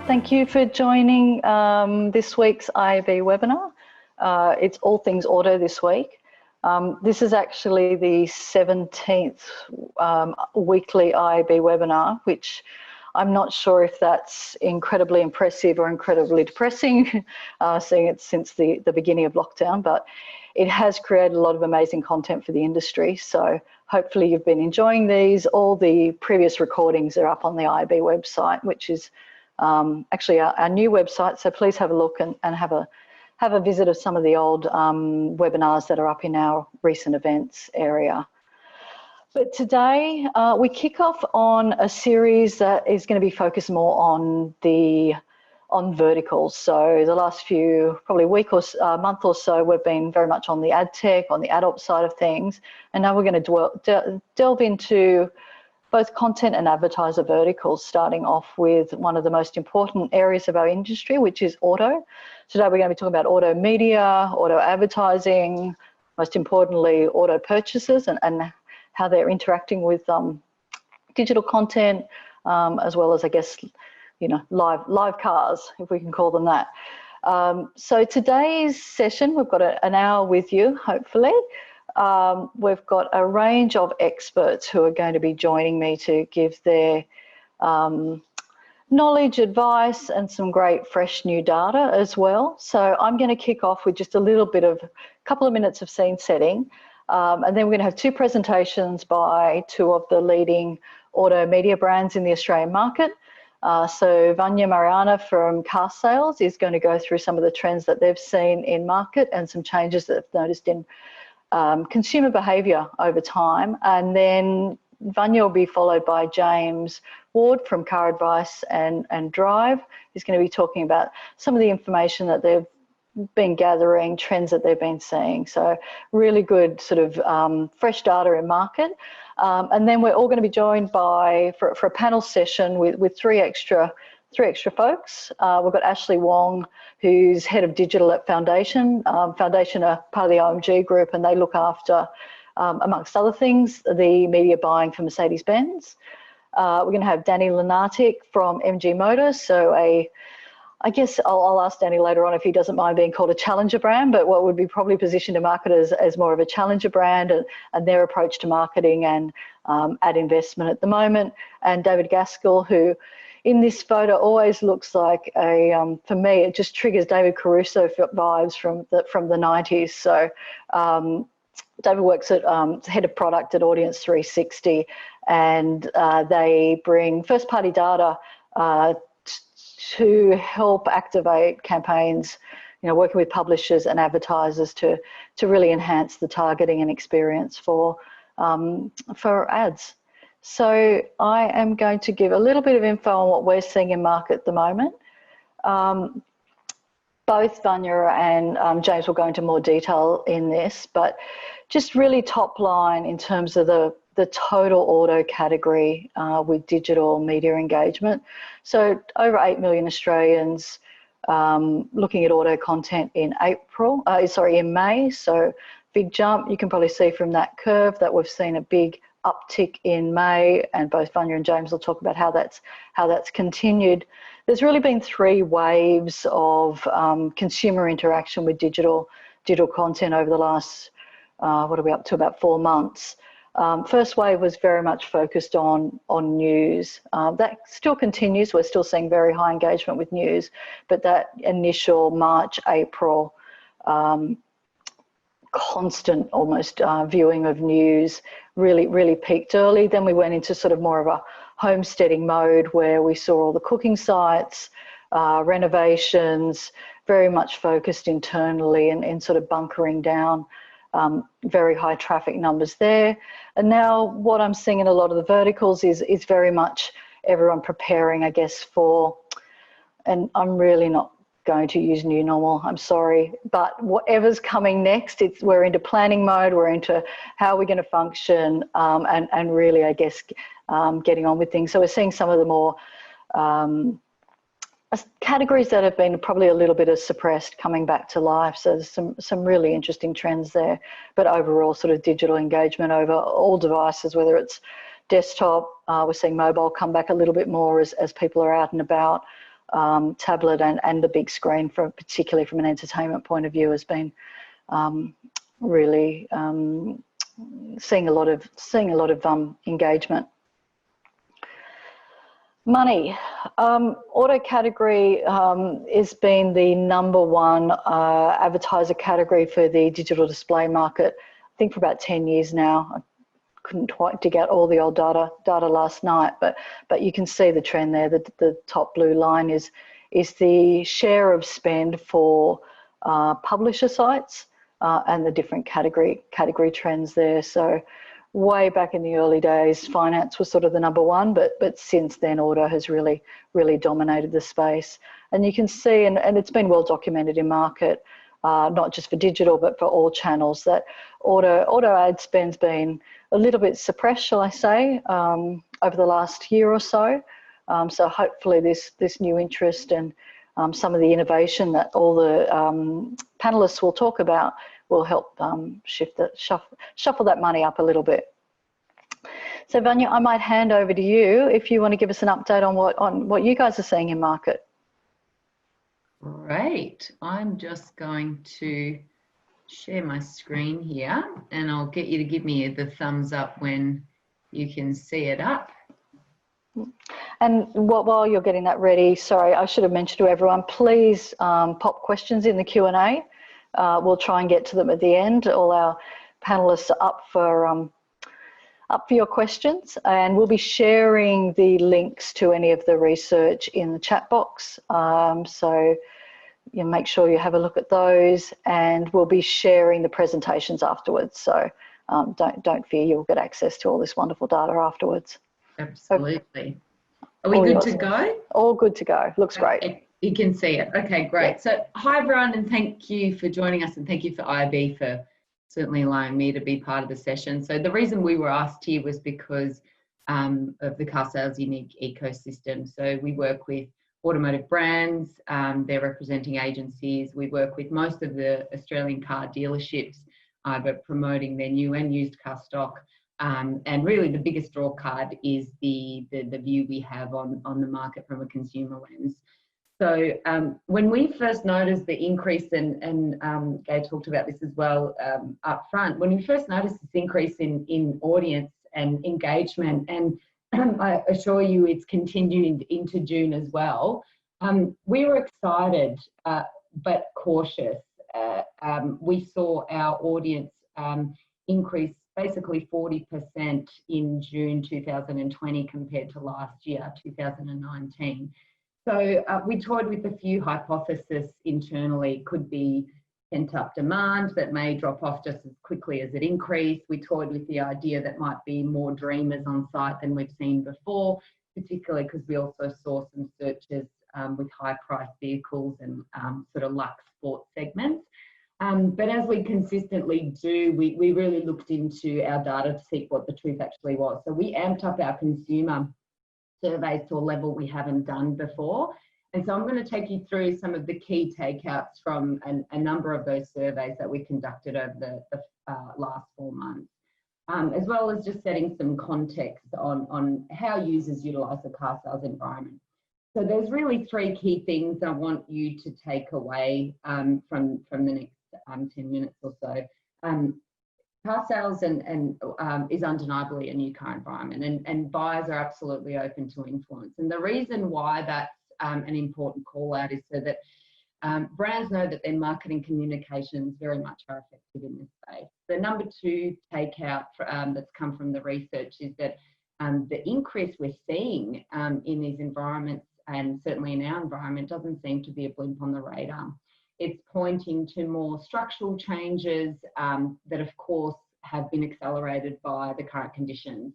Thank you for joining this week's IAB webinar. It's all things auto this week. This is actually the 17th weekly IAB webinar, which I'm not sure if that's incredibly impressive or incredibly depressing, seeing it since the beginning of lockdown, but it has created a lot of amazing content for the industry. So hopefully you've been enjoying these. All the previous recordings are up on the IAB website, which is actually our new website. So please have a look and have a visit of some of the old webinars that are up in our recent events area. But today we kick off on a series that is going to be focused more on verticals. So the last few, probably month or so, we've been very much on the ad tech, on the ad op side of things. And now we're going to delve into both content and advertiser verticals, starting off with one of the most important areas of our industry, which is auto. Today we're going to be talking about auto media, auto advertising, most importantly, auto purchases and how they're interacting with digital content, as well as, I guess, you know, live cars, if we can call them that. So today's session, we've got an hour with you, hopefully. We've got a range of experts who are going to be joining me to give their knowledge, advice, and some great fresh new data as well. So I'm going to kick off with just a couple of minutes of scene setting. And then we're going to have two presentations by two of the leading auto media brands in the Australian market. So Vanya Mariani from Carsales is going to go through some of the trends that they've seen in market and some changes that they've noticed in consumer behaviour over time. And then Vanya will be followed by James Ward from Car Advice and Drive. He's going to be talking about some of the information that they've been gathering, trends that they've been seeing. So really good sort of fresh data in market. And then we're all going to be joined for a panel session with three extra folks. We've got Ashley Wong, who's head of digital at Foundation. Foundation are part of the OMG group, and they look after, amongst other things, the media buying for Mercedes-Benz. We're going to have Danny Lenartic from MG Motors. So I guess I'll ask Danny later on if he doesn't mind being called a challenger brand, but what would be probably positioned to market as more of a challenger brand and their approach to marketing and ad investment at the moment. And David Gaskill, who in this photo always looks like for me, it just triggers David Caruso vibes from the 90s. So David works at head of product at Audience 360, and they bring first-party data to help activate campaigns, you know, working with publishers and advertisers to really enhance the targeting and experience for ads. So I am going to give a little bit of info on what we're seeing in market at the moment. Both Vanya and James will go into more detail in this, but just really top line in terms of the total auto category with digital media engagement. So over 8 million Australians looking at auto content in May. So big jump. You can probably see from that curve that we've seen a big uptick in May, and both Vanya and James will talk about how that's continued. There's really been three waves of consumer interaction with digital content over the last, what are we up to, about 4 months. First wave was very much focused on news. That still continues. We're still seeing very high engagement with news, but that initial March, April, constant almost viewing of news really peaked early. Then we went into sort of more of a homesteading mode where we saw all the cooking sites, renovations, very much focused internally and sort of bunkering down. Very high traffic numbers there. And now what I'm seeing in a lot of the verticals is very much everyone preparing, I guess, and I'm really not going to use new normal, I'm sorry, but whatever's coming next, we're into planning mode, we're into how we're going to function, and really, I guess, getting on with things. So we're seeing some of the more categories that have been probably a little bit of suppressed coming back to life. So there's some really interesting trends there, but overall sort of digital engagement over all devices, whether it's desktop, we're seeing mobile come back a little bit more as people are out and about. tablet and the big screen, particularly from an entertainment point of view, has been really seeing a lot of engagement. Money. Auto category has been the #1 advertiser category for the digital display market, I think for about 10 years now. I couldn't quite dig out all the old data last night, but you can see the trend there. The top blue line is the share of spend for publisher sites and the different category trends there. So way back in the early days, finance was sort of the #1, but since then, auto has really dominated the space. And you can see, and it's been well documented in market, not just for digital, but for all channels, that auto ad spend's been a little bit suppressed, shall I say, over the last year or so. So hopefully this new interest and some of the innovation that all the panelists will talk about will help shuffle that money up a little bit. So Vanya, I might hand over to you if you want to give us an update on what you guys are seeing in market. Great. I'm just going to share my screen here, and I'll get you to give me the thumbs up when you can see it up. And while you're getting that ready, sorry, I should have mentioned to everyone, please pop questions in the Q&A. We'll try and get to them at the end. All our panelists are up for your questions, and we'll be sharing the links to any of the research in the chat box. So you make sure you have a look at those, and we'll be sharing the presentations afterwards. So don't fear, you'll get access to all this wonderful data afterwards. Absolutely. Are we good to go? All good to go. Looks great. You can see it. Okay, great. Yeah. So hi everyone, and thank you for joining us, and thank you for IAB for certainly allowing me to be part of the session. So the reason we were asked here was because of the Carsales unique ecosystem. So we work with automotive brands, they're representing agencies. We work with most of the Australian car dealerships, but promoting their new and used car stock. And really the biggest draw card is the view we have on the market from a consumer lens. So when we first noticed the increase, and Gai talked about this as well up front, when we first noticed this increase in audience and engagement, and I assure you it's continued into June as well, we were excited but cautious. We saw our audience increase basically 40% in June 2020 compared to last year, 2019. So we toyed with a few hypotheses internally. Could be pent-up demand that may drop off just as quickly as it increased. We toyed with the idea that might be more dreamers on site than we've seen before, particularly because we also saw some searches with high-priced vehicles and sort of luxe sports segments. But as we consistently do, we really looked into our data to see what the truth actually was. So we amped up our consumer surveys to a level we haven't done before. And so I'm going to take you through some of the key takeouts from a number of those surveys that we conducted over the last 4 months, as well as just setting some context on how users utilise the Carsales environment. So there's really 3 key things I want you to take away from the next 10 minutes or so. Carsales is undeniably a new car environment, and buyers are absolutely open to influence. And the reason why that's an important call out is so that brands know that their marketing communications very much are effective in this space. The number 2 takeout that's come from the research is that the increase we're seeing in these environments, and certainly in our environment, doesn't seem to be a blimp on the radar. It's pointing to more structural changes that, of course, have been accelerated by the current conditions.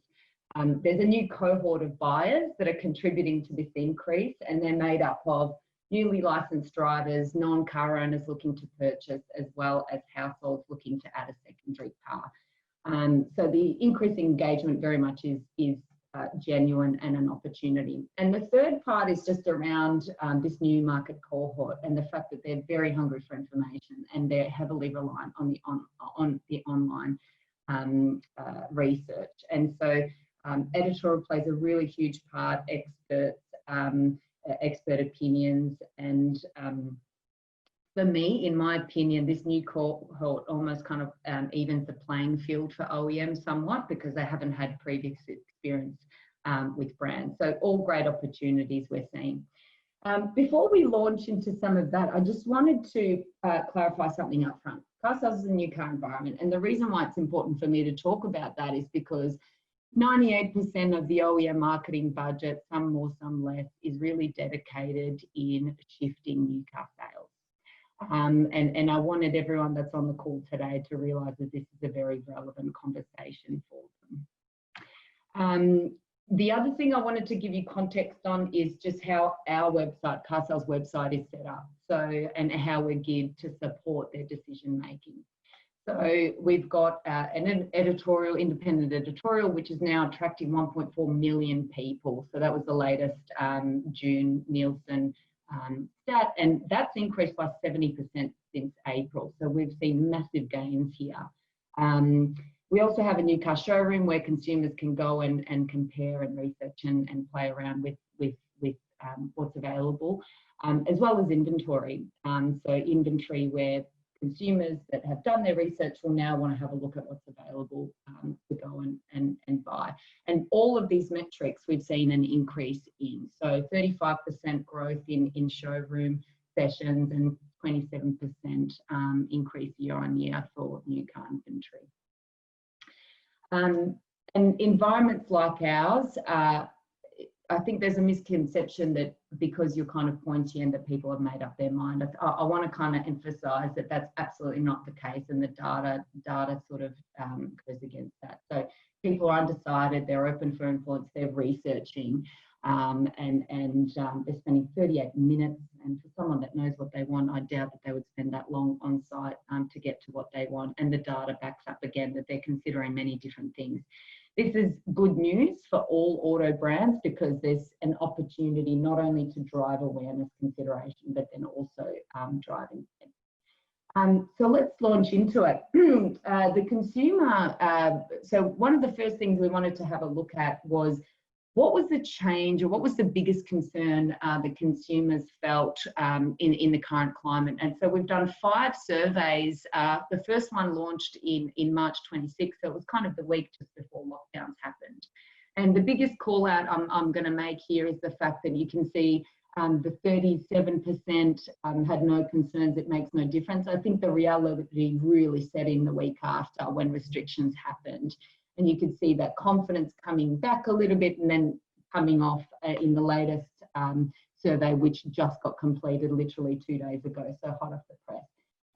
There's a new cohort of buyers that are contributing to this increase, and they're made up of newly licensed drivers, non-car owners looking to purchase, as well as households looking to add a secondary car. So the increasing engagement very much is genuine and an opportunity. And the third part is just around this new market cohort and the fact that they're very hungry for information, and they're heavily reliant on the online research. And so editorial plays a really huge part, experts, expert opinions. And for me, in my opinion, this new cohort almost kind of evens the playing field for OEMs somewhat, because they haven't had previous experience with brands. So all great opportunities we're seeing. Before we launch into some of that, I just wanted to clarify something up front. Carsales is a new car environment, and the reason why it's important for me to talk about that is because 98% of the OEM marketing budget, some more, some less, is really dedicated in shifting new car sales. And I wanted everyone that's on the call today to realise that this is a very relevant conversation for them. The other thing I wanted to give you context on is just how our website, Carsales website, is set up. So, and how we're geared to support their decision making. So we've got an editorial, independent editorial, which is now attracting 1.4 million people. So that was the latest June Nielsen stat, and that's increased by 70% since April. So we've seen massive gains here. We also have a new car showroom where consumers can go and compare and research and play around with what's available, as well as inventory. So inventory where consumers that have done their research will now want to have a look at what's available to go and buy. And all of these metrics we've seen an increase in. So 35% growth in showroom sessions and 27% increase year on year for new car inventory. And environments like ours, I think there's a misconception that because you're kind of pointy and that people have made up their mind. I want to kind of emphasise that that's absolutely not the case, and the data sort of goes against that. So people are undecided, they're open for influence, they're researching, and they're spending 38 minutes. And for someone that knows what they want, I doubt that they would spend that long on site to get to what they want. And the data backs up again that they're considering many different things. This is good news for all auto brands, because there's an opportunity not only to drive awareness consideration, but then also driving. So let's launch into it. The consumer, so one of the first things we wanted to have a look at was, what was the change, or what was the biggest concern that consumers felt in the current climate? And so we've done 5 surveys. The first one launched in March 26, so it was kind of the week just before lockdowns happened. And the biggest call out I'm going to make here is the fact that you can see the 37% had no concerns, it makes no difference. I think the reality really set in the week after when restrictions happened. And you could see that confidence coming back a little bit and then coming off in the latest survey, which just got completed literally 2 days ago, so hot off the press.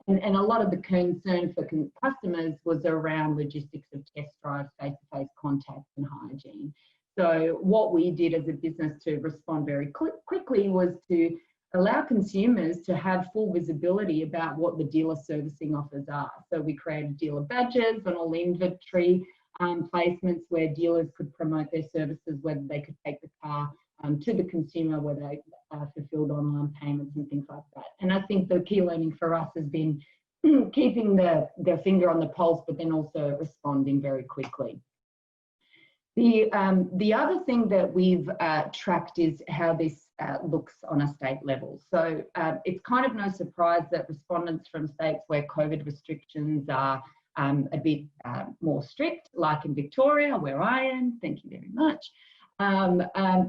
And a lot of the concern for customers was around logistics of test drives, face-to-face contact and hygiene. So what we did as a business to respond very quickly was to allow consumers to have full visibility about what the dealer servicing offers are. So we created dealer badges on all inventory, placements where dealers could promote their services, whether they could take the car to the consumer, where they fulfilled online payments and things like that. And I think the key learning for us has been keeping their finger on the pulse, but then also responding very quickly. The other thing that we've tracked is how this looks on a state level. So it's kind of no surprise that respondents from states where COVID restrictions are a bit more strict, like in Victoria, where I am, thank you very much,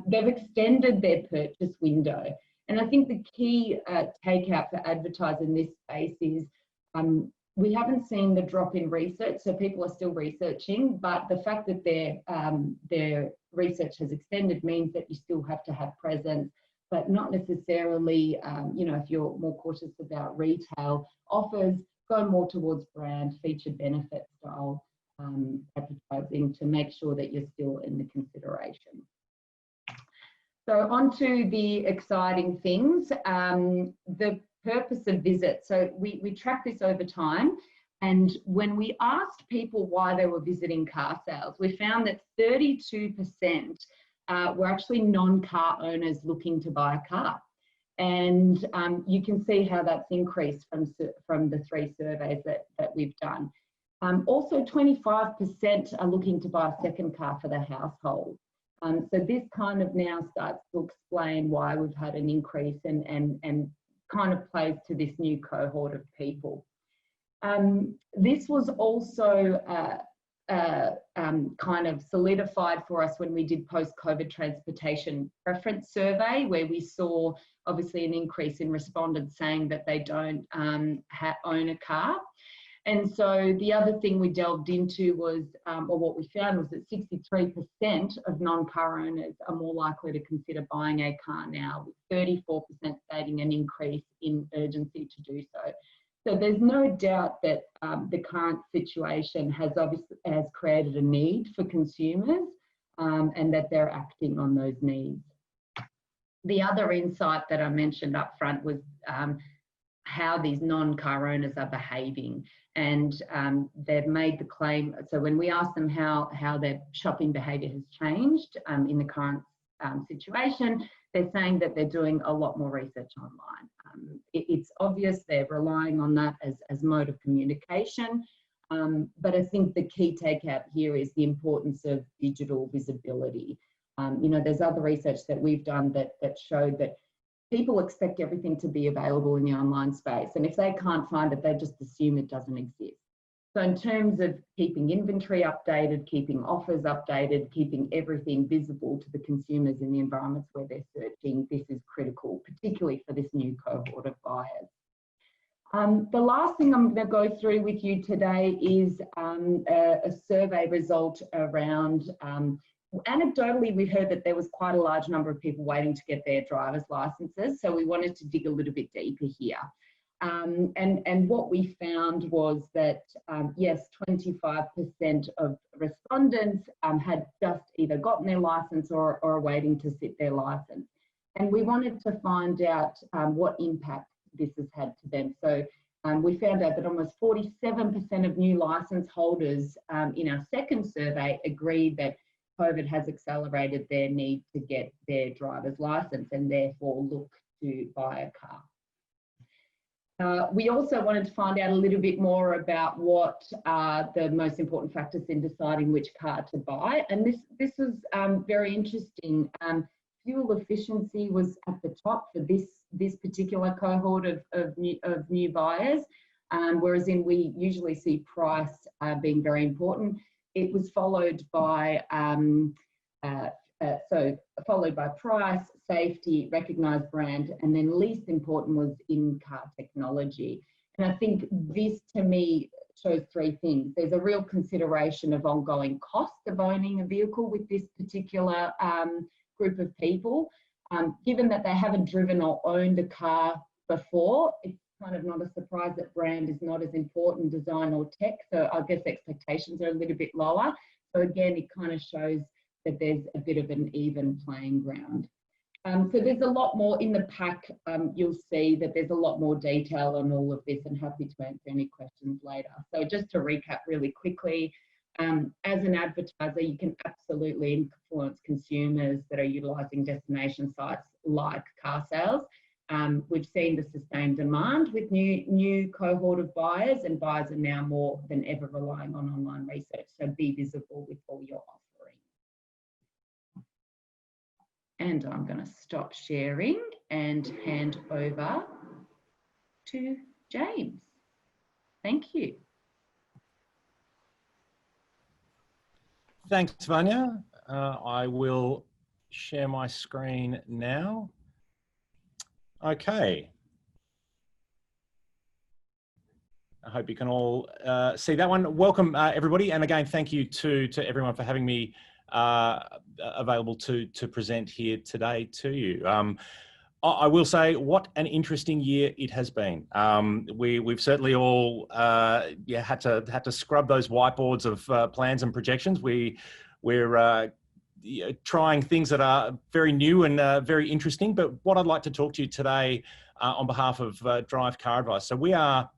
they've extended their purchase window. And I think the key takeout for advertisers in this space is we haven't seen the drop in research, so people are still researching, but the fact that their research has extended means that you still have to have presence, but not necessarily, you know, if you're more cautious about retail offers, go more towards brand, feature benefit style advertising to make sure that you're still in the consideration. So on to the exciting things, the purpose of visit. So we track this over time, and when we asked people why they were visiting Carsales, we found that 32% were actually non-car owners looking to buy a car. And you can see how that's increased from the 3 surveys that we've done. Also, 25% are looking to buy a second car for their household. So this kind of now starts to explain why we've had an increase and kind of plays to this new cohort of people. This was also kind of solidified for us when we did post-COVID transportation preference survey, where we saw obviously an increase in respondents saying that they don't own a car. And so the other thing we delved into was, or what we found was that 63% of non-car owners are more likely to consider buying a car now, with 34% stating an increase in urgency to do so. So there's no doubt that the current situation has created a need for consumers and that they're acting on those needs. The other insight that I mentioned up front was how these non-car owners are behaving, and they've made the claim. So when we asked them how their shopping behaviour has changed in the current situation, they're saying that they're doing a lot more research online. It's obvious they're relying on that as mode of communication, but I think the key takeout here is the importance of digital visibility. You know, there's other research that we've done that showed that people expect everything to be available in the online space, and if they can't find it, they just assume it doesn't exist. So in terms of keeping inventory updated, keeping offers updated, keeping everything visible to the consumers in the environments where they're searching, this is critical, particularly for this new cohort of buyers. The last thing I'm going to go through with you today is a survey result around, anecdotally, we've heard that there was quite a large number of people waiting to get their driver's licenses, so we wanted to dig a little bit deeper here. And what we found was that, yes, 25% of respondents had just either gotten their license or are waiting to sit their license. And we wanted to find out what impact this has had to them. So we found out that almost 47% of new license holders in our second survey agreed that COVID has accelerated their need to get their driver's license and therefore look to buy a car. We also wanted to find out a little bit more about what are the most important factors in deciding which car to buy. And this was very interesting. Fuel efficiency was at the top for this particular cohort of new buyers, whereas we usually see price being very important. It was followed by followed by price, safety, recognised brand, and then least important was in-car technology. And I think this, to me, shows three things. There's a real consideration of ongoing cost of owning a vehicle with this particular group of people. Given that they haven't driven or owned a car before, it's kind of not a surprise that brand is not as important, design or tech, so I guess expectations are a little bit lower. So again, it kind of shows that there's a bit of an even playing ground. So there's a lot more in the pack. You'll see that there's a lot more detail on all of this, and happy to answer any questions later. So just to recap really quickly, as an advertiser, you can absolutely influence consumers that are utilising destination sites like Carsales. We've seen the sustained demand with new cohort of buyers, and buyers are now more than ever relying on online research. So be visible with all your offerings. And I'm going to stop sharing and hand over to James. Thank you. Thanks, Vanya. I will share my screen now. Okay. I hope you can all see that one. Welcome, everybody. And again, thank you to everyone for having me available to present here today to you. I will say what an interesting year it has been. We've certainly all had to scrub those whiteboards of plans and projections. We're trying things that are very new and very interesting. But what I'd like to talk to you today on behalf of Drive Car Advice. So we are,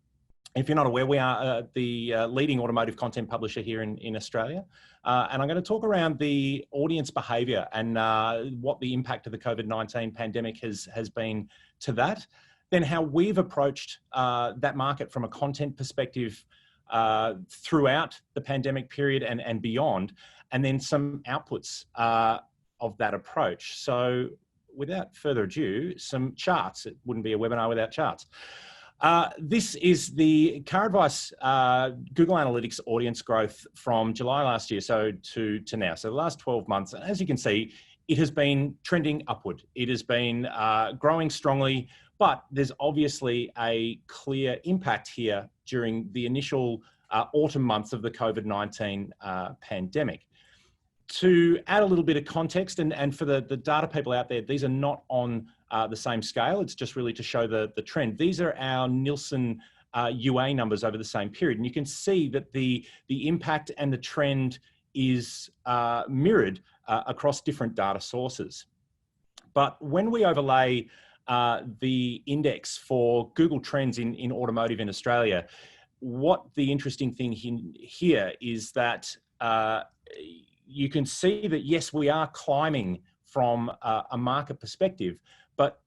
if you're not aware, we are the leading automotive content publisher here in Australia. And I'm going to talk around the audience behaviour and what the impact of the COVID-19 pandemic has been to that. Then how we've approached that market from a content perspective throughout the pandemic period and beyond. And then some outputs of that approach. So without further ado, some charts. It wouldn't be a webinar without charts. This is the Car Advice Google Analytics audience growth from July last year, so to now. So the last 12 months, and as you can see, it has been trending upward. It has been growing strongly, but there's obviously a clear impact here during the initial autumn months of the COVID-19 pandemic. To add a little bit of context, and for the data people out there, these are not on the same scale. It's just really to show the trend. These are our Nielsen UA numbers over the same period. And you can see that the impact and the trend is mirrored across different data sources. But when we overlay the index for Google Trends in automotive in Australia, what the interesting thing here is that you can see that, yes, we are climbing from a market perspective, but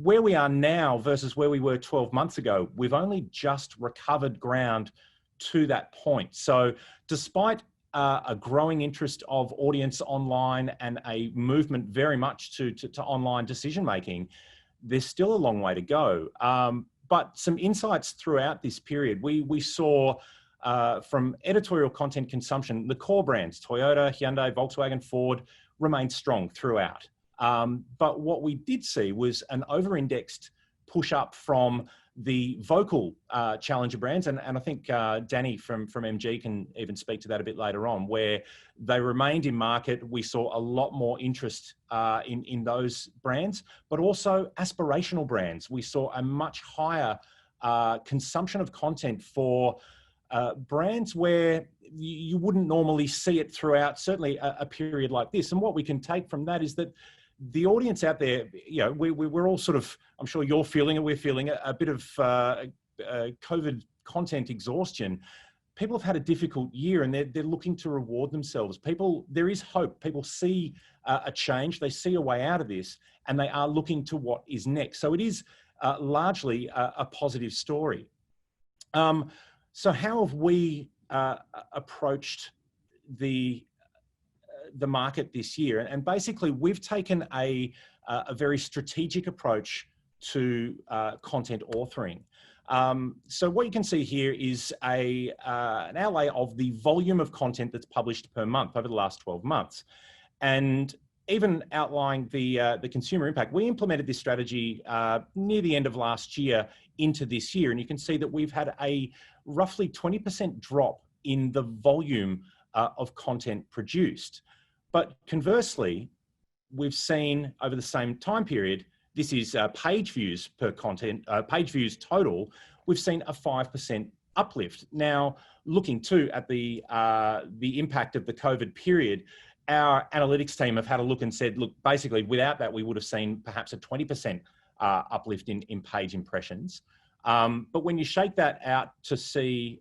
where we are now versus where we were 12 months ago, we've only just recovered ground to that point. So despite a growing interest of audience online and a movement very much to online decision-making, there's still a long way to go. But some insights throughout this period, we saw from editorial content consumption, the core brands, Toyota, Hyundai, Volkswagen, Ford, remained strong throughout. But what we did see was an over-indexed push up from the vocal challenger brands, and I think Danny from MG can even speak to that a bit later on, where they remained in market. We saw a lot more interest in those brands, but also aspirational brands. We saw a much higher consumption of content for brands where you wouldn't normally see it throughout, certainly a period like this. And what we can take from that is that the audience out there, we're all sort of, I'm sure you're feeling it, we're feeling a bit of COVID content exhaustion. People have had a difficult year and they're looking to reward themselves. There is hope. People see a change, they see a way out of this, and they are looking to what is next. So it is largely a positive story. So how have we approached the market this year? And basically, we've taken a very strategic approach to content authoring. So what you can see here is an outlay of the volume of content that's published per month over the last 12 months. And even outlining the consumer impact, we implemented this strategy near the end of last year into this year. And you can see that we've had a roughly 20% drop in the volume of content produced. But conversely, we've seen over the same time period, this is page views per content, page views total, we've seen a 5% uplift. Now, looking too at the impact of the COVID period, our analytics team have had a look and said, look, basically without that, we would have seen perhaps a 20% uplift in page impressions. But when you shake that out to see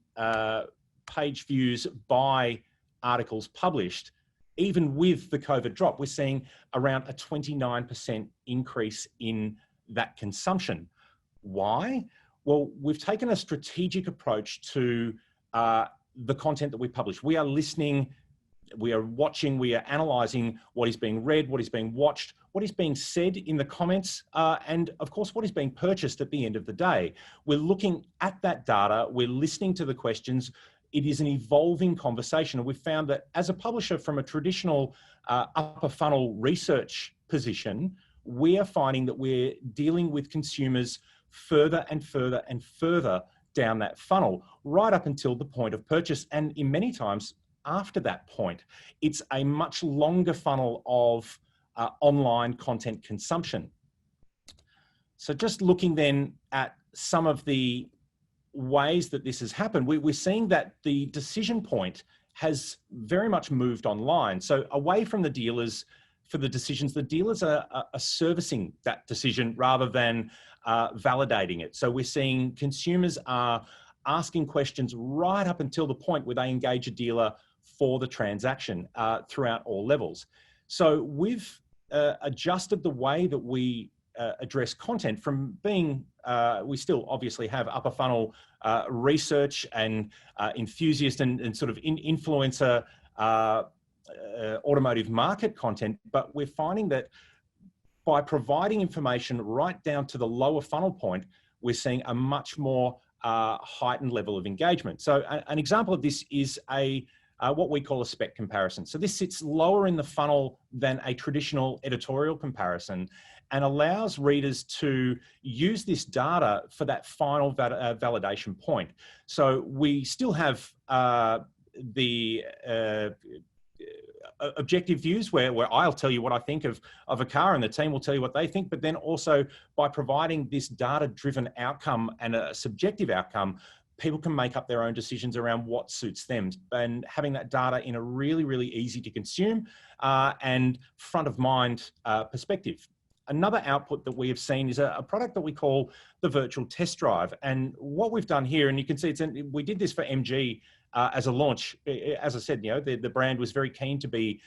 page views by articles published, even with the COVID drop, we're seeing around a 29% increase in that consumption. Why? Well, we've taken a strategic approach to the content that we publish. We are listening, we are watching, we are analysing what is being read, what is being watched, what is being said in the comments, and of course, what is being purchased at the end of the day. We're looking at that data, we're listening to the questions. It is an evolving conversation. And we've found that as a publisher from a traditional upper funnel research position, we are finding that we're dealing with consumers further and further and further down that funnel, right up until the point of purchase. And in many times after that point, it's a much longer funnel of online content consumption. So just looking then at some of the ways that this has happened, we're seeing that the decision point has very much moved online. So away from the dealers for the decisions, the dealers are servicing that decision rather than validating it. So we're seeing consumers are asking questions right up until the point where they engage a dealer for the transaction throughout all levels. So we've adjusted the way that we address content from being, we still obviously have upper funnel research and enthusiast and sort of influencer automotive market content, but we're finding that by providing information right down to the lower funnel point, we're seeing a much more heightened level of engagement. So an example of this is what we call a spec comparison. So this sits lower in the funnel than a traditional editorial comparison and allows readers to use this data for that final validation point. So we still have the objective views where I'll tell you what I think of a car and the team will tell you what they think, but then also by providing this data-driven outcome and a subjective outcome, people can make up their own decisions around what suits them, and having that data in a really, really easy to consume and front of mind perspective. Another output that we have seen is a product that we call the virtual test drive. And what we've done here, and you can see we did this for MG as a launch. As I said, the brand was very keen to be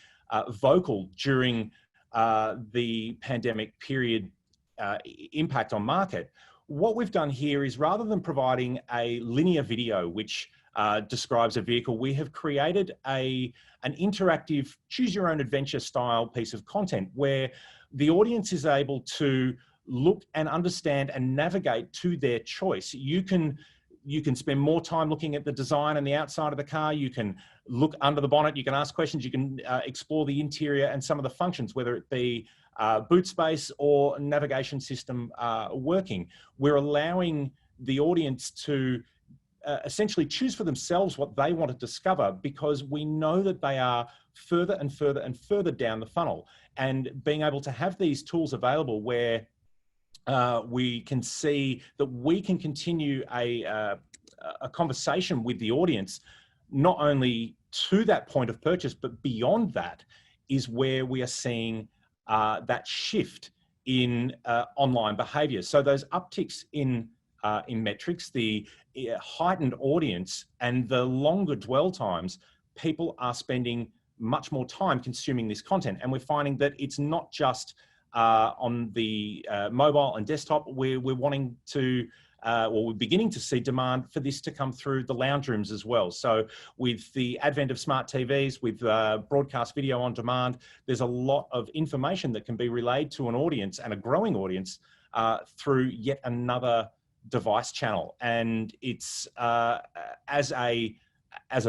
vocal during the pandemic period impact on market. What we've done here is, rather than providing a linear video which describes a vehicle, we have created an interactive choose your own adventure style piece of content where the audience is able to look and understand and navigate to their choice. You can spend more time looking at the design and the outside of the car. You can look under the bonnet. You can ask questions. You can explore the interior and some of the functions, whether it be boot space or navigation system working. We're allowing the audience to essentially choose for themselves what they want to discover, because we know that they are further and further and further down the funnel. And being able to have these tools available where we can see that we can continue a conversation with the audience, not only to that point of purchase, but beyond that, is where we are seeing that shift in online behaviour. So those upticks in metrics, the heightened audience and the longer dwell times, people are spending much more time consuming this content. And we're finding that it's not just on the mobile and desktop. We're wanting to, we're beginning to see demand for this to come through the lounge rooms as well. So with the advent of smart TVs, with broadcast video on demand, there's a lot of information that can be relayed to an audience, and a growing audience, through yet another device channel. And it's as a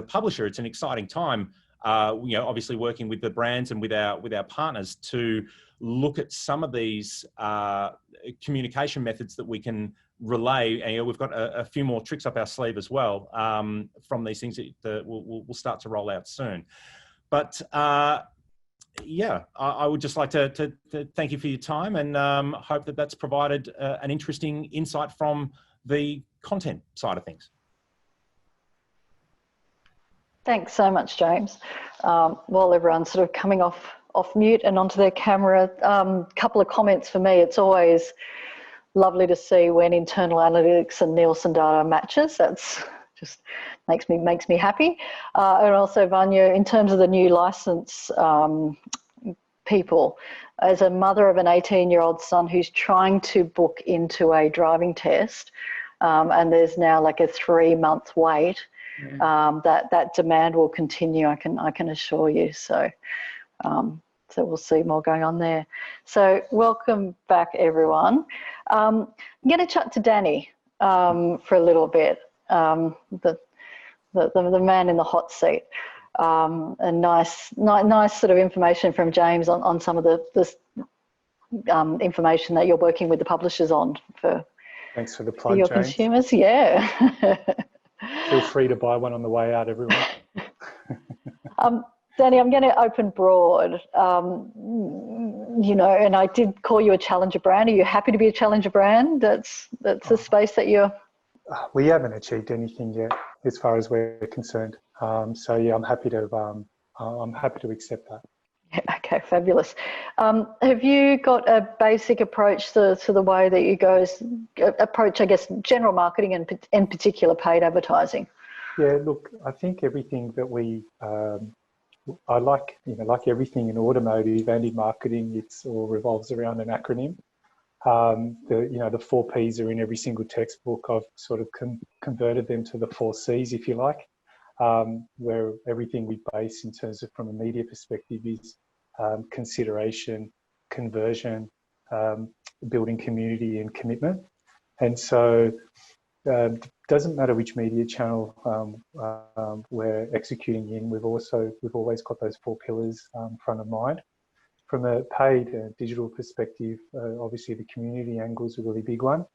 publisher, it's an exciting time. Obviously working with the brands and with our partners to look at some of these communication methods that we can relay. And we've got a few more tricks up our sleeve as well from these things that we'll start to roll out soon. But yeah, I would just like to thank you for your time, and hope that that's provided an interesting insight from the content side of things. Thanks so much, James. While everyone's sort of coming off mute and onto their camera, couple of comments for me. It's always lovely to see when internal analytics and Nielsen data matches. That's just makes me happy. And also, Vanya, in terms of the new license people, as a mother of an 18-year-old son who's trying to book into a driving test, and there's now like a 3-month wait. That demand will continue, I can assure you. So we'll see more going on there. So welcome back, everyone. I'm going to chat to Danny for a little bit, the man in the hot seat. And nice sort of information from James on some of the information that you're working with the publishers on for. Thanks for the plug, your James. consumers. Yeah. Feel free to buy one on the way out, everyone. Danny, I'm going to open broad. And I did call you a challenger brand. Are you happy to be a challenger brand? That's a space that you're. We haven't achieved anything yet, as far as we're concerned. So yeah, I'm happy to accept that. Yeah, okay, fabulous. Have you got a basic approach to the way that you guys approach, I guess, general marketing and in particular paid advertising? Yeah, look, I think everything that I like everything in automotive and in marketing, it's all revolves around an acronym. The 4 Ps are in every single textbook. I've sort of converted them to the 4 Cs, if you like. where everything we base in terms of from a media perspective is consideration, conversion, building community and commitment. And so doesn't matter which media channel we're executing in, we've always got those 4 pillars front of mind. From a paid digital perspective, obviously the community angle is a really big one.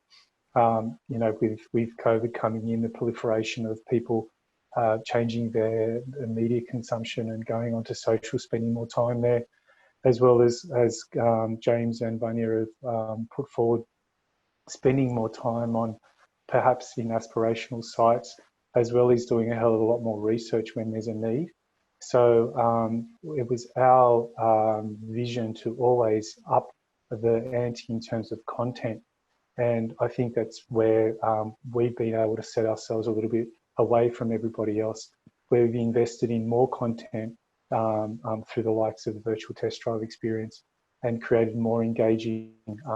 You know, with COVID coming in, the proliferation of people changing their media consumption and going onto social, spending more time there, as well as James and Vanya have put forward, spending more time on perhaps in aspirational sites, as well as doing a hell of a lot more research when there's a need. So it was our vision to always up the ante in terms of content. And I think that's where we've been able to set ourselves a little bit away from everybody else, where we've invested in more content through the likes of the virtual test drive experience and created more engaging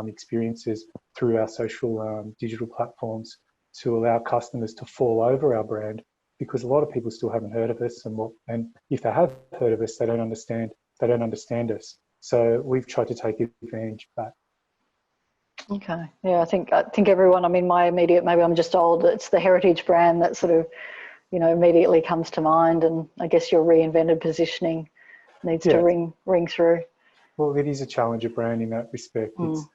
experiences through our social digital platforms to allow customers to fall over our brand, because a lot of people still haven't heard of us, and if they have heard of us, they don't understand us. So we've tried to take advantage of that. Okay, yeah, I think everyone, I mean, my immediate, maybe I'm just old, it's the heritage brand that sort of, you know, immediately comes to mind, and I guess your reinvented positioning needs to ring through. Well, it is a challenger brand in that respect. It's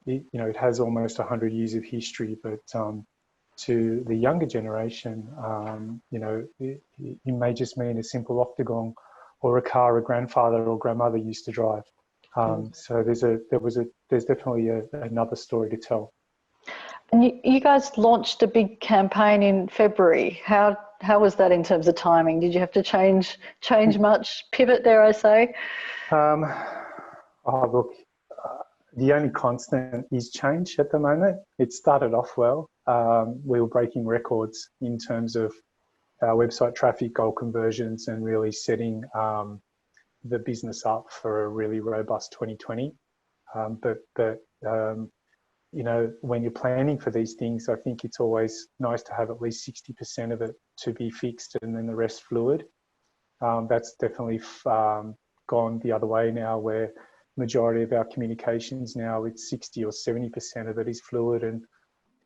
you know, it has almost 100 years of history, but to the younger generation, you know, it may just mean a simple octagon or a car a grandfather or grandmother used to drive. So there's definitely another story to tell. And you guys launched a big campaign in February. How was that in terms of timing? Did you have to change much, pivot, dare I say? Oh, look, the only constant is change at the moment. It started off well. We were breaking records in terms of our website traffic, goal conversions, and really setting the business up for a really robust 2020. But you know, when you're planning for these things, I think it's always nice to have at least 60% of it to be fixed and then the rest fluid. That's definitely gone the other way now, where majority of our communications now, it's 60 or 70% of it is fluid and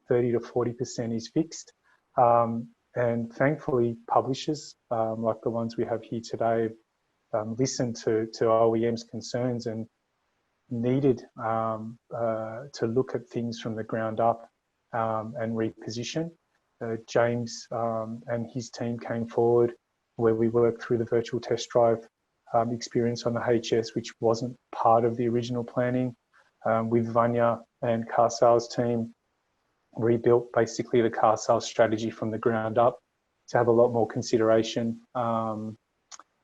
30 to 40% is fixed. And thankfully, publishers like the ones we have here today listened to OEM's concerns and needed to look at things from the ground up and reposition. James and his team came forward, where we worked through the virtual test drive experience on the HS, which wasn't part of the original planning. With Vanya and Carsales team, rebuilt basically the Carsales strategy from the ground up to have a lot more consideration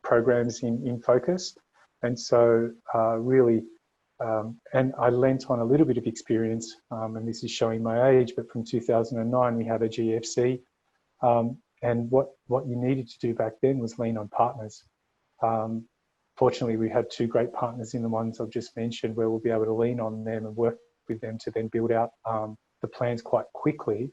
programs in focus. And so really, and I lent on a little bit of experience, and this is showing my age, but from 2009, we had a GFC. And what you needed to do back then was lean on partners. Fortunately, we had 2 great partners in the ones I've just mentioned, where we'll be able to lean on them and work with them to then build out the plans quite quickly.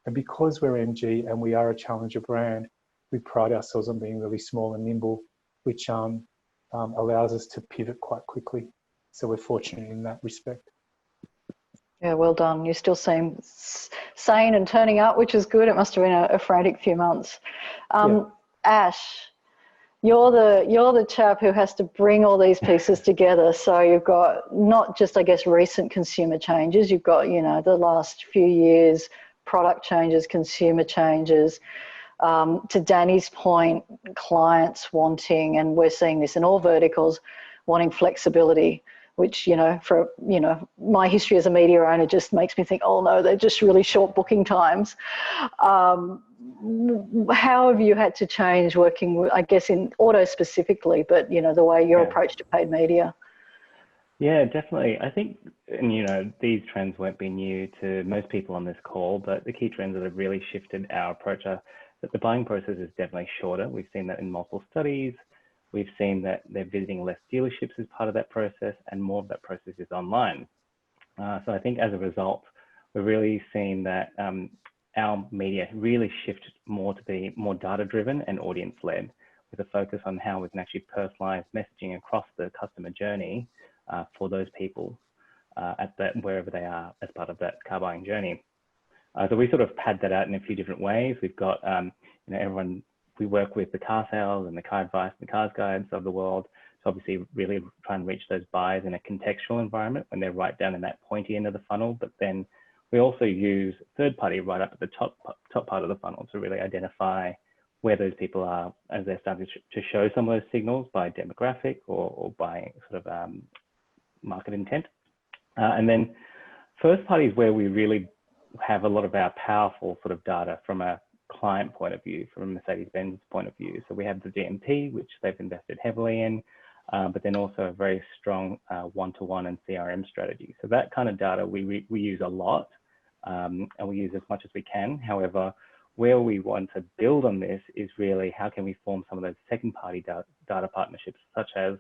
And because we're MG and we are a challenger brand, we pride ourselves on being really small and nimble, which allows us to pivot quite quickly. So we're fortunate in that respect. Yeah, well done. You still seem sane and turning up, which is good. It must have been a frantic few months. Ash, you're the chap who has to bring all these pieces together. So you've got not just, I guess, recent consumer changes. You've got, you know, the last few years, product changes, consumer changes. To Danny's point, clients wanting, and we're seeing this in all verticals, wanting flexibility, which, you know, for, you know, my history as a media owner just makes me think, oh no, they're just really short booking times. How have you had to change working with, I guess, in auto specifically, but, you know, the way your approach to paid media? Yeah, definitely. I think, and you know, these trends won't be new to most people on this call, but the key trends that have really shifted our approach are that the buying process is definitely shorter. We've seen that in multiple studies. We've seen that they're visiting less dealerships as part of that process, and more of that process is online. So I think as a result, we're really seeing that our media really shifted more to be more data-driven and audience-led, with a focus on how we can actually personalize messaging across the customer journey for those people wherever they are as part of that car buying journey. So we sort of pad that out in a few different ways. We've got, we work with the Carsales and the Car Advice and the Cars Guides of the world. So obviously really try and reach those buyers in a contextual environment when they're right down in that pointy end of the funnel. But then we also use third party right up at the top part of the funnel to really identify where those people are as they're starting to show some of those signals by demographic or by sort of market intent. And then first party is where we really have a lot of our powerful sort of data from a client point of view, from a Mercedes-Benz point of view. So we have the DMP, which they've invested heavily in, but then also a very strong one-to-one and CRM strategy. So that kind of data we use a lot, and we use as much as we can. However, where we want to build on this is really how can we form some of those second-party data partnerships, such as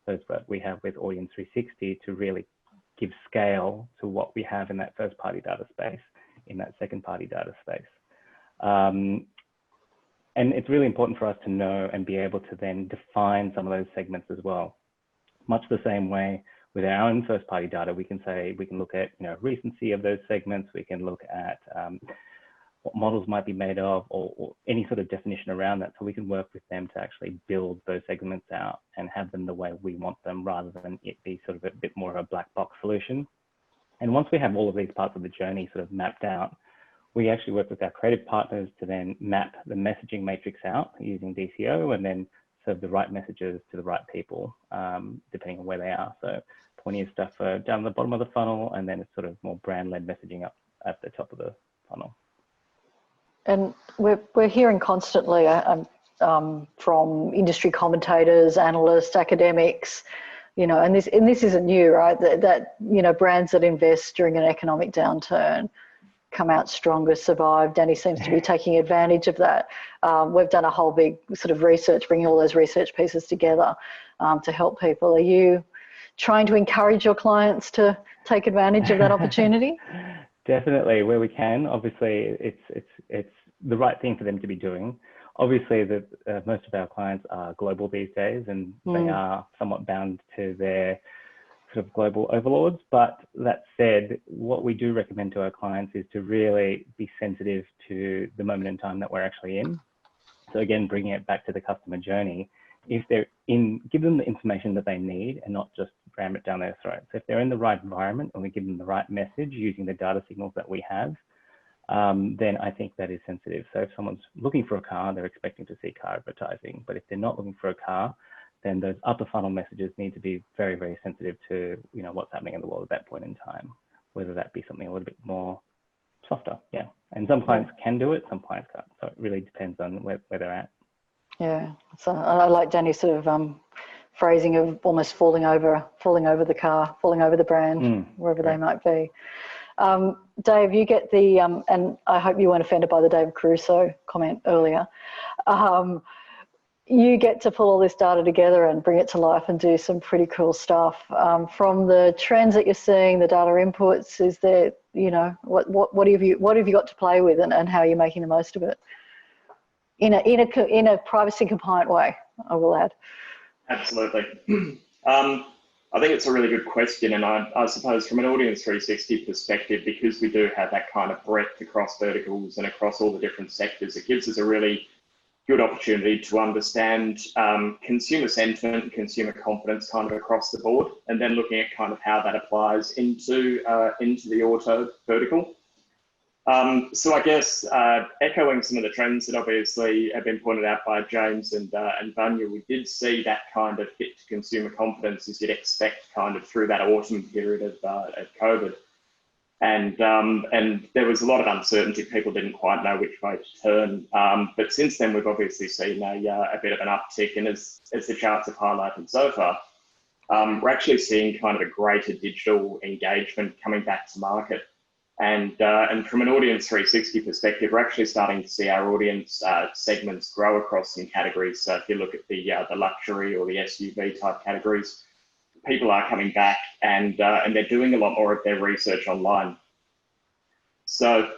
those that we have with Audience 360, to really give scale to what we have in that first-party data space, in that second-party data space. And it's really important for us to know and be able to then define some of those segments as well. Much the same way with our own first-party data, we can look at recency of those segments. We can look at what models might be made of, or any sort of definition around that, so we can work with them to actually build those segments out and have them the way we want them, rather than it be sort of a bit more of a black box solution. And once we have all of these parts of the journey sort of mapped out, we actually work with our creative partners to then map the messaging matrix out using DCO, and then serve the right messages to the right people, depending on where they are. So plenty of stuff down the bottom of the funnel, and then it's sort of more brand-led messaging up at the top of the funnel. And we're hearing constantly from industry commentators, analysts, academics, and this isn't new, right? That brands that invest during an economic downturn come out stronger, survive. Danny seems to be taking advantage of that. We've done a whole big sort of research, bringing all those research pieces together to help people. Are you trying to encourage your clients to take advantage of that opportunity? Definitely, where we can. Obviously, it's the right thing for them to be doing. Obviously, most of our clients are global these days, and they are somewhat bound to their sort of global overlords. But that said, what we do recommend to our clients is to really be sensitive to the moment in time that we're actually in. So again, bringing it back to the customer journey, if they're give them the information that they need and not just ram it down their throat. So if they're in the right environment and we give them the right message using the data signals that we have, then I think that is sensitive. So if someone's looking for a car, they're expecting to see car advertising. But if they're not looking for a car, then those upper funnel messages need to be very, very sensitive to what's happening in the world at that point in time, whether that be something a little bit more softer. Yeah. And some clients can do it, some clients can't. So it really depends on where they're at. Yeah. So I like Danny's sort of phrasing of almost falling over the car, falling over the brand, wherever they might be. Dave, you get the, and I hope you weren't offended by the David Caruso comment earlier. You get to pull all this data together and bring it to life and do some pretty cool stuff. From the trends that you're seeing, the data inputs, is there, what have you got to play with, and how are you making the most of it? In a privacy compliant way, I will add. Absolutely. I think it's a really good question, and I suppose from an Audience 360 perspective, because we do have that kind of breadth across verticals and across all the different sectors, it gives us a really good opportunity to understand consumer sentiment and consumer confidence kind of across the board, and then looking at kind of how that applies into the auto vertical. So I guess echoing some of the trends that obviously have been pointed out by James and Vanya, we did see that kind of hit to consumer confidence as you'd expect kind of through that autumn period of COVID. And there was a lot of uncertainty. People didn't quite know which way to turn. But since then, we've obviously seen a bit of an uptick. And as the charts have highlighted so far, we're actually seeing kind of a greater digital engagement coming back to market. And from an Audience 360 perspective, we're actually starting to see our audience segments grow across some categories. So if you look at the luxury or the SUV type categories, people are coming back and they're doing a lot more of their research online. So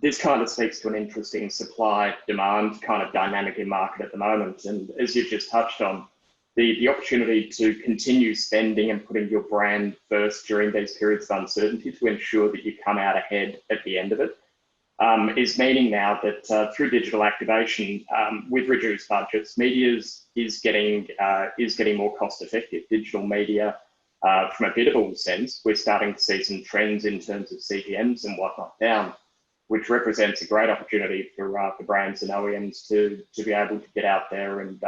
this kind of speaks to an interesting supply-demand kind of dynamic in market at the moment. And as you've just touched on, the opportunity to continue spending and putting your brand first during these periods of uncertainty to ensure that you come out ahead at the end of it is meaning now that through digital activation, with reduced budgets, media is getting more cost effective. Digital media, from a biddable sense, we're starting to see some trends in terms of CPMs and whatnot down, which represents a great opportunity for brands and OEMs to be able to get out there and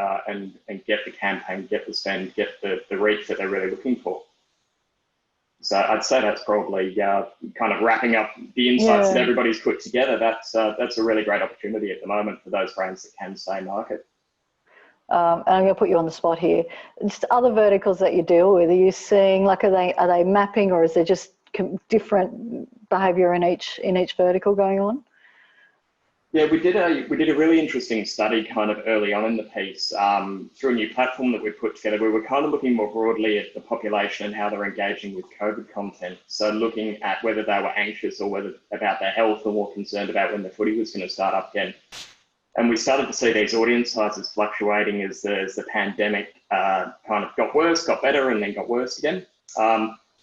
get the campaign, get the spend, get the reach that they're really looking for. So I'd say that's probably kind of wrapping up the insights that everybody's put together. That's a really great opportunity at the moment for those brands that can stay market. And I'm going to put you on the spot here. Just other verticals that you deal with, are you seeing, like, are they mapping, or is there just different behaviour in each vertical going on? Yeah, we did a really interesting study kind of early on in the piece through a new platform that we put together. We were kind of looking more broadly at the population and how they're engaging with COVID content. So looking at whether they were anxious or whether about their health, or more concerned about when the footy was going to start up again. And we started to see these audience sizes fluctuating as the pandemic kind of got worse, got better, and then got worse again.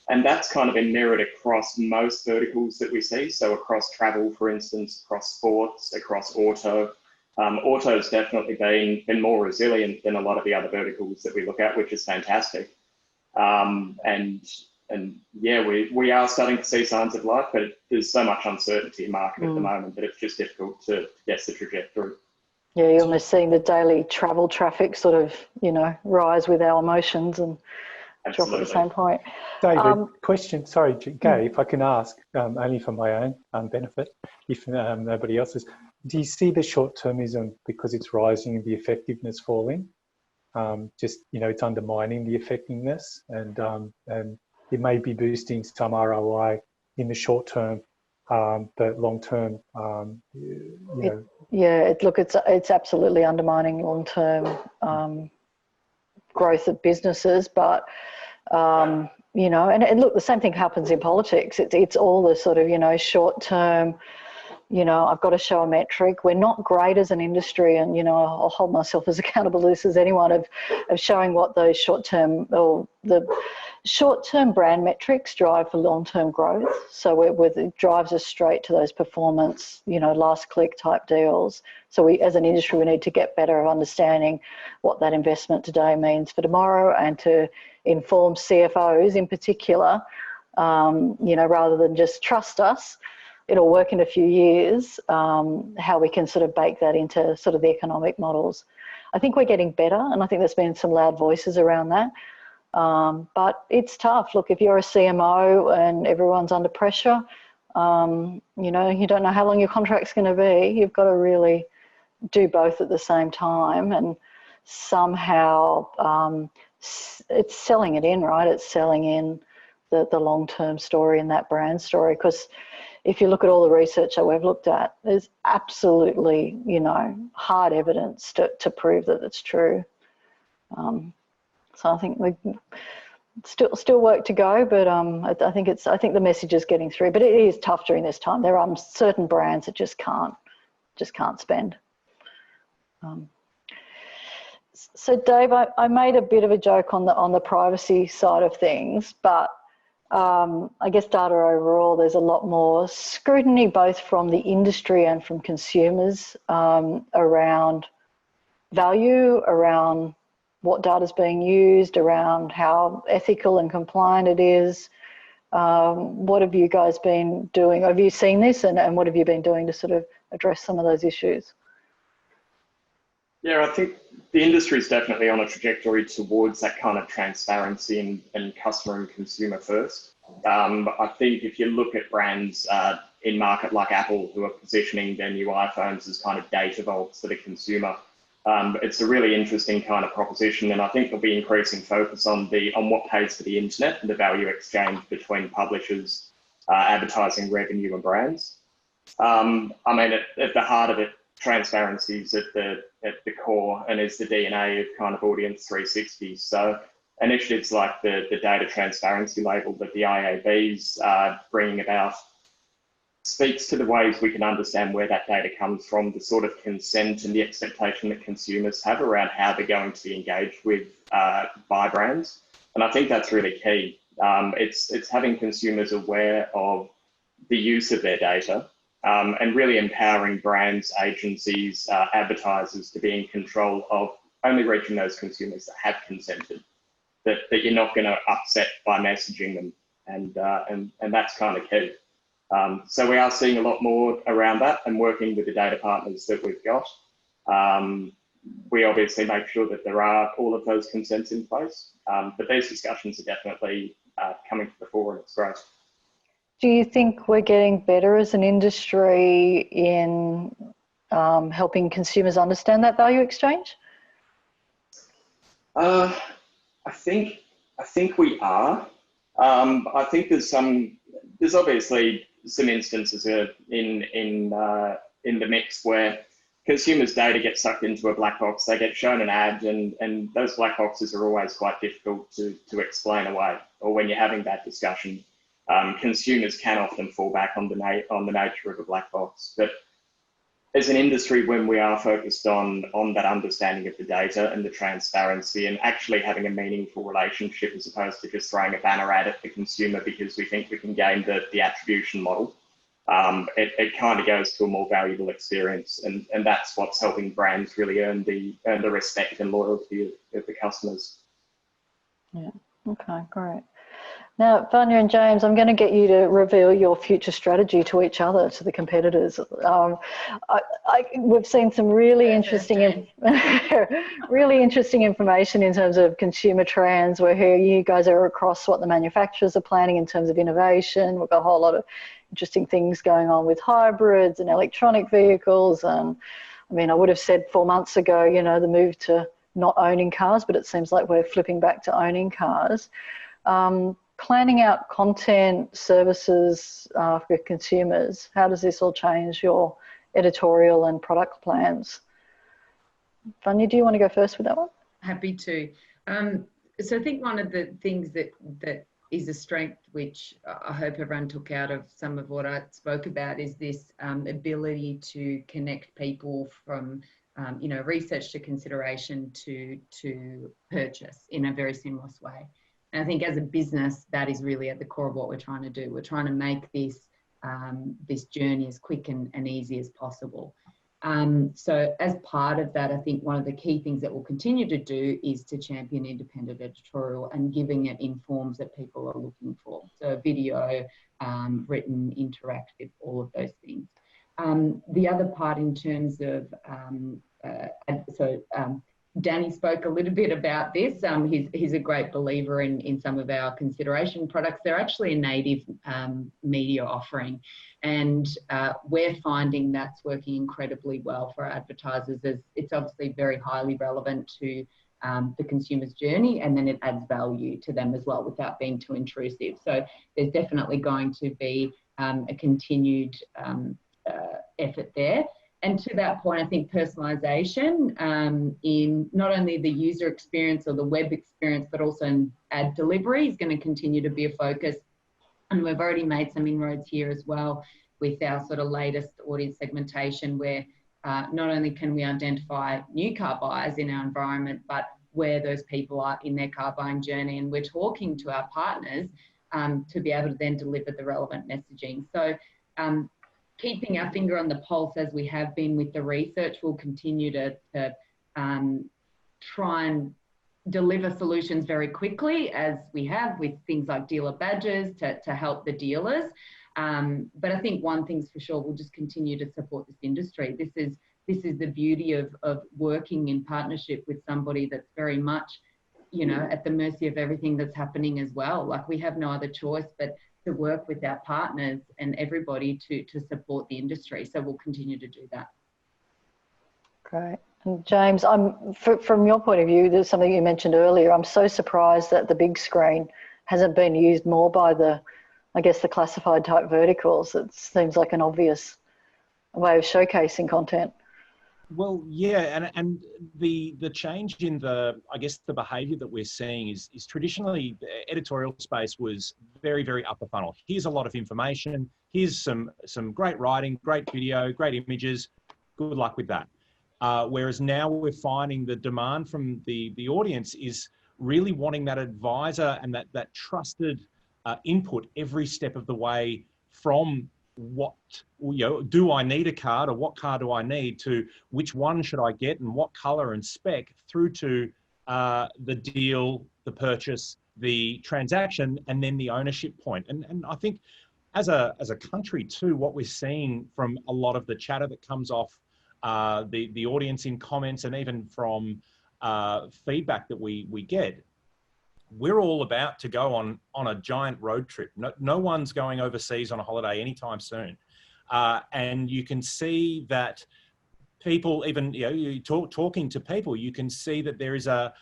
And that's kind of been mirrored across most verticals that we see. So across travel, for instance, across sports, across auto. Auto's definitely been more resilient than a lot of the other verticals that we look at, which is fantastic. And yeah, we are starting to see signs of life, but there's so much uncertainty in market at the moment that it's just difficult to guess the trajectory. Yeah, you're almost seeing the daily travel traffic sort of, rise with our emotions and drop at the same point. David, question, sorry, Gai, if I can ask, only for my own benefit, if nobody else's. Do you see the short-termism because it's rising and the effectiveness falling? It's undermining the effectiveness, and it may be boosting some ROI in the short term, but long term, it's absolutely undermining long-term growth of businesses, but and look, the same thing happens in politics. It's all the sort of short term. I've got to show a metric. We're not great as an industry, and I'll hold myself as accountable to this as anyone of showing what those short term or the short term brand metrics drive for long term growth. So it drives us straight to those performance, last click type deals. So we, as an industry, we need to get better at understanding what that investment today means for tomorrow, and to inform CFOs in particular, rather than just trust us, it'll work in a few years, how we can sort of bake that into sort of the economic models. I think we're getting better, and I think there's been some loud voices around that. But it's tough. Look, if you're a CMO and everyone's under pressure, you don't know how long your contract's going to be. You've got to really do both at the same time, and somehow it's selling it in, right? It's selling in the long-term story and that brand story, because if you look at all the research that we've looked at, there's absolutely, hard evidence to prove that it's true. So I think we still work to go, but I think the message is getting through. But it is tough during this time. There are certain brands that just can't spend. So Dave, I made a bit of a joke on the privacy side of things, but I guess data overall, there's a lot more scrutiny both from the industry and from consumers around value, around what data is being used, around how ethical and compliant it is. What have you guys been doing? Have you seen this, and what have you been doing to sort of address some of those issues? Yeah, I think the industry is definitely on a trajectory towards that kind of transparency and customer and consumer first. I think if you look at brands in market like Apple, who are positioning their new iPhones as kind of data vaults for the consumer, it's a really interesting kind of proposition, and I think there'll be increasing focus on what pays for the internet and the value exchange between publishers, advertising revenue, and brands. I mean, at the heart of it, transparency is at the core and is the DNA of kind of Audience 360. So initiatives like the data transparency label that the IAB's bringing about speaks to the ways we can understand where that data comes from, the sort of consent and the expectation that consumers have around how they're going to be engaged with by brands. And I think that's really key. It's having consumers aware of the use of their data and really empowering brands, agencies, advertisers to be in control of only reaching those consumers that have consented, that you're not going to upset by messaging them. And that's kind of key. So we are seeing a lot more around that and working with the data partners that we've got. We obviously make sure that there are all of those consents in place, but these discussions are definitely coming to the fore, and it's great. Do you think we're getting better as an industry in helping consumers understand that value exchange? I think we are. I think there's obviously some instances in the mix where consumers' data gets sucked into a black box. They get shown an ad, and those black boxes are always quite difficult to explain away. Or when you're having that discussion, consumers can often fall back on the nature of a black box. But as an industry, when we are focused on that understanding of the data and the transparency and actually having a meaningful relationship as opposed to just throwing a banner ad at the consumer because we think we can gain the attribution model, it kind of goes to a more valuable experience. And that's what's helping brands really earn the respect and loyalty of the customers. Yeah, okay, great. Now, Vanya and James, I'm going to get you to reveal your future strategy to each other, to the competitors. We've seen some really interesting, really interesting information in terms of consumer trends. We're here, you guys are across what the manufacturers are planning in terms of innovation. We've got a whole lot of interesting things going on with hybrids and electronic vehicles. And I mean, I would have said 4 months ago, you know, the move to not owning cars, but it seems like we're flipping back to owning cars. Planning out content services for consumers, how does this all change your editorial and product plans? Vanya, do you want to go first with that one? Happy to. So I think one of the things that is a strength, which I hope everyone took out of some of what I spoke about, is this ability to connect people from you know, research to consideration to purchase in a very seamless way. And I think as a business, that is really at the core of what we're trying to do. We're trying to make this this journey as quick and easy as possible. So as part of that, I think one of the key things that we'll continue to do is to champion independent editorial and giving it in forms that people are looking for. So video, written, interactive, all of those things. The other part in terms of, Danny spoke a little bit about this. He's a great believer in some of our consideration products. They're actually a native media offering, and we're finding that's working incredibly well for our advertisers, as it's obviously very highly relevant to the consumer's journey, and then it adds value to them as well without being too intrusive. So there's definitely going to be a continued effort there. And to that point, I think personalisation in not only the user experience or the web experience, but also in ad delivery is going to continue to be a focus. And we've already made some inroads here as well with our sort of latest audience segmentation, where not only can we identify new car buyers in our environment, but where those people are in their car buying journey. And we're talking to our partners to be able to then deliver the relevant messaging. So keeping our finger on the pulse as we have been with the research, we'll continue to try and deliver solutions very quickly, as we have with things like dealer badges to help the dealers. But I think one thing's for sure, we'll just continue to support this industry. This is the beauty of working in partnership with somebody that's very much, you know, at the mercy of everything that's happening as well. Like, we have no other choice but to work with our partners and everybody to support the industry. So we'll continue to do that. Great. And James, from your point of view, there's something you mentioned earlier. I'm so surprised that the big screen hasn't been used more by the classified type verticals. It seems like an obvious way of showcasing content. Well, yeah, and the change in the behaviour that we're seeing is traditionally the editorial space was very, very upper funnel. Here's a lot of information. Here's some great writing, great video, great images. Good luck with that. Whereas now we're finding the demand from the audience is really wanting that advisor and that trusted input every step of the way, from what, do I need a card, or what car do I need, to which one should I get and what color and spec, through to the deal, the purchase, the transaction, and then the ownership point. And I think as a country too, what we're seeing from a lot of the chatter that comes off the audience in comments, and even from feedback that we get, we're all about to go on a giant road trip. No one's going overseas on a holiday anytime soon. And you can see that people, even, talking to people, you can see that there is a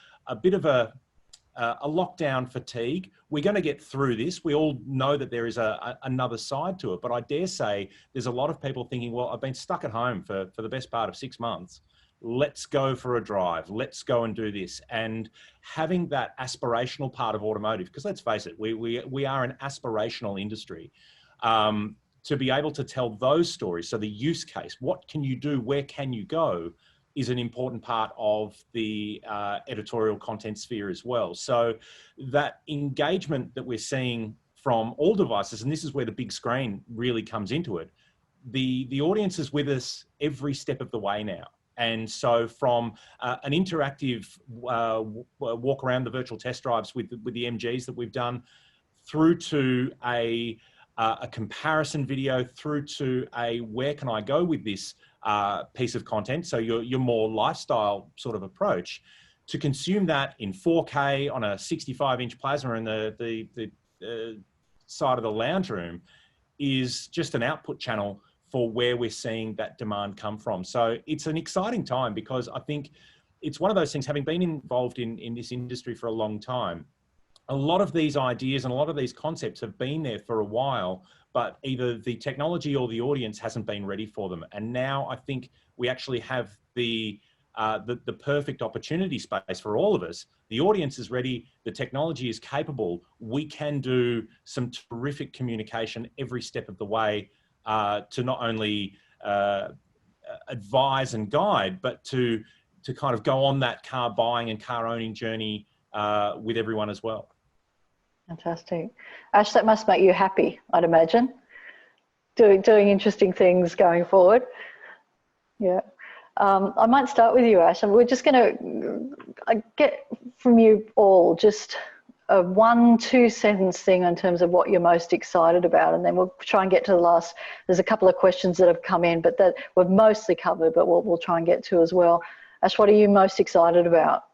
bit of a lockdown fatigue. We're going to get through this. We all know that there is another side to it, but I dare say there's a lot of people thinking, well, I've been stuck at home for the best part of 6 months. Let's go for a drive. Let's go and do this. And having that aspirational part of automotive, because let's face it, we are an aspirational industry, to be able to tell those stories. So the use case, what can you do? Where can you go? Is an important part of the editorial content sphere as well. So that engagement that we're seeing from all devices, and this is where the big screen really comes into it, the audience is with us every step of the way now. And so from an interactive walk around the virtual test drives with the MGs that we've done, through to a comparison video, through to a where can I go with this piece of content, so your more lifestyle sort of approach, to consume that in 4K on a 65-inch plasma in the side of the lounge room, is just an output channel for where we're seeing that demand come from. So it's an exciting time, because I think it's one of those things, having been involved in this industry for a long time, a lot of these ideas and a lot of these concepts have been there for a while, but either the technology or the audience hasn't been ready for them. And now I think we actually have the perfect opportunity space for all of us. The audience is ready, the technology is capable, we can do some terrific communication every step of the way, to not only advise and guide, but to kind of go on that car buying and car owning journey with everyone as well. Fantastic. Ash, that must make you happy, I'd imagine, doing interesting things going forward. Yeah. I might start with you, Ash, and we're just going to get from you all just a 1-2 sentence thing in terms of what you're most excited about, and then we'll try and get to the last. There's a couple of questions that have come in, but that we've mostly covered, but we'll try and get to as well. Ash, what are you most excited about?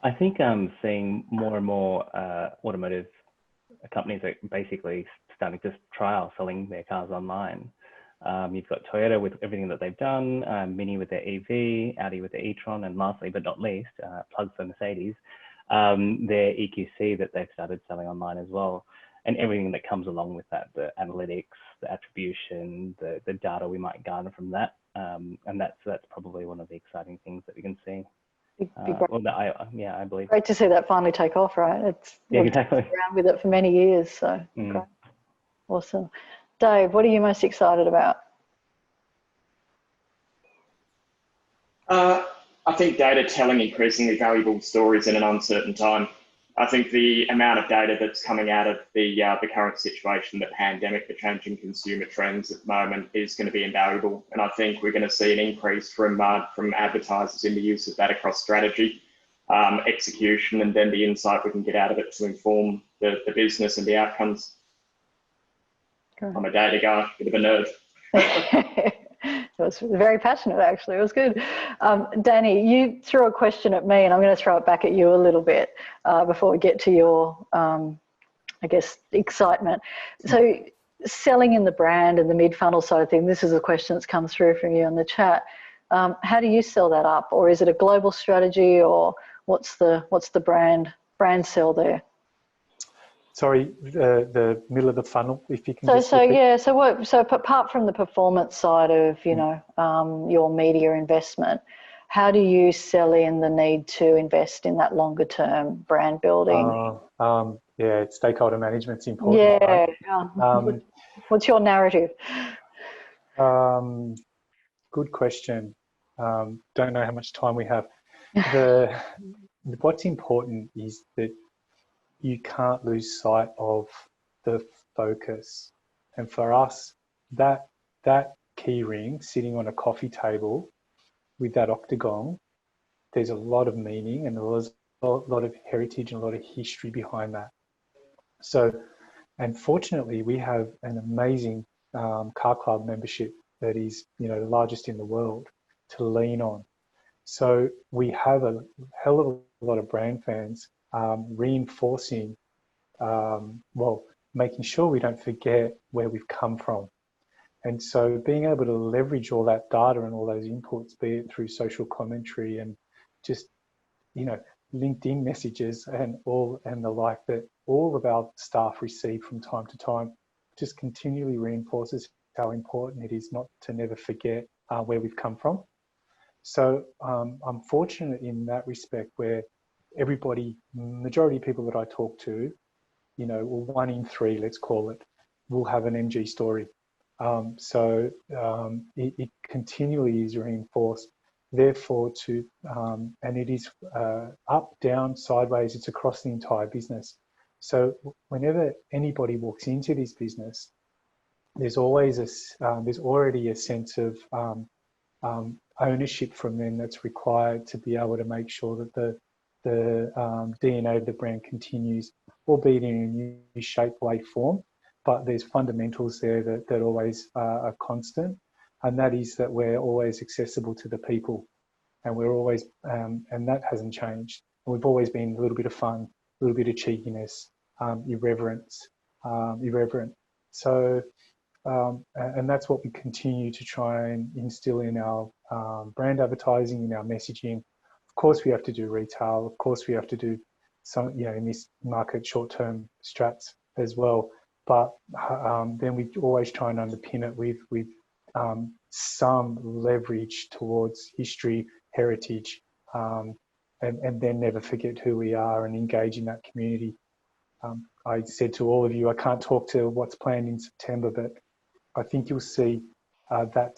I think I'm seeing more and more automotive companies are basically starting to trial selling their cars online. You've got Toyota with everything that they've done, Mini with their EV, Audi with their e-tron, and lastly but not least, plugs for Mercedes, their EQC that they've started selling online as well. And everything that comes along with that, the analytics, the attribution, the data we might garner from that. And that's probably one of the exciting things that we can see. I believe. Great to see that finally take off, right? Exactly. We've been around with it for many years, so great. Awesome. Dave, what are you most excited about? I think data telling increasingly valuable stories in an uncertain time. I think the amount of data that's coming out of the current situation, the pandemic, the changing consumer trends at the moment, is going to be invaluable. And I think we're going to see an increase from advertisers in the use of that across strategy, execution, and then the insight we can get out of it to inform the business and the outcomes. Good. I'm a data guy, bit of a nerd. It was very passionate, actually. It was good. Danny, you threw a question at me, and I'm going to throw it back at you a little bit before we get to your, I guess, excitement. So selling in the brand and the mid-funnel side of things, this is a question that's come through from you on the chat. How do you sell that up? Or is it a global strategy, or what's the brand sell there? Sorry, the middle of the funnel, if you can. So apart from the performance side of your media investment, how do you sell in the need to invest in that longer term brand building? Stakeholder management's important. Yeah. Right? What's your narrative? Good question. Don't know how much time we have. What's important is that you can't lose sight of the focus. And for us, that key ring sitting on a coffee table with that octagon, there's a lot of meaning and there's a lot of heritage and a lot of history behind that. So, and fortunately, we have an amazing car club membership that is, the largest in the world to lean on. So we have a hell of a lot of brand fans reinforcing, making sure we don't forget where we've come from. And so being able to leverage all that data and all those inputs, be it through social commentary and just, LinkedIn messages and the like that all of our staff receive from time to time, just continually reinforces how important it is not to never forget where we've come from. So I'm fortunate in that respect where majority of people that I talk to, well, 1 in 3, let's call it, will have an MG story. It continually is reinforced. Therefore, and it is up, down, sideways, it's across the entire business. So whenever anybody walks into this business, there's already a sense of ownership from them that's required to be able to make sure that the DNA of the brand continues, albeit in a new shape, way, form. But there's fundamentals there that always are constant, and that is that we're always accessible to the people, and we're always, and that hasn't changed. And we've always been a little bit of fun, a little bit of cheekiness, irreverent. So, and that's what we continue to try and instill in our brand advertising, in our messaging. Of course, we have to do retail. Of course, we have to do some, in this market, short-term strats as well. But then we always try and underpin it with some leverage towards history, heritage, and then never forget who we are and engage in that community. I said to all of you, I can't talk to what's planned in September, but I think you'll see that'll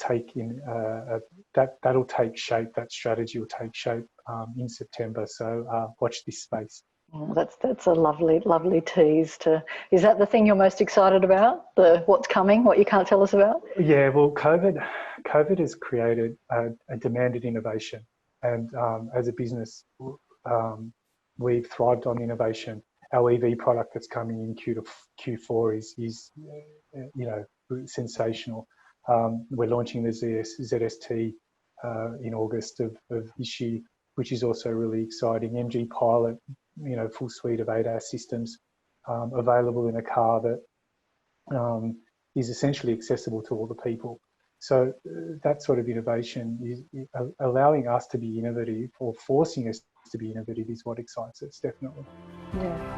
take shape. That strategy will take shape in September. So watch this space. Oh, that's a lovely tease. Is that the thing you're most excited about? What's coming? What you can't tell us about? Yeah, well, COVID has created a demanded innovation, and as a business, we've thrived on innovation. Our EV product that's coming in Q4 is sensational. We're launching the ZST in August of this year, which is also really exciting. MG Pilot, full suite of ADAS systems available in a car that is essentially accessible to all the people. So that sort of innovation is allowing us to be innovative, or forcing us to be innovative, is what excites us, definitely. Yeah.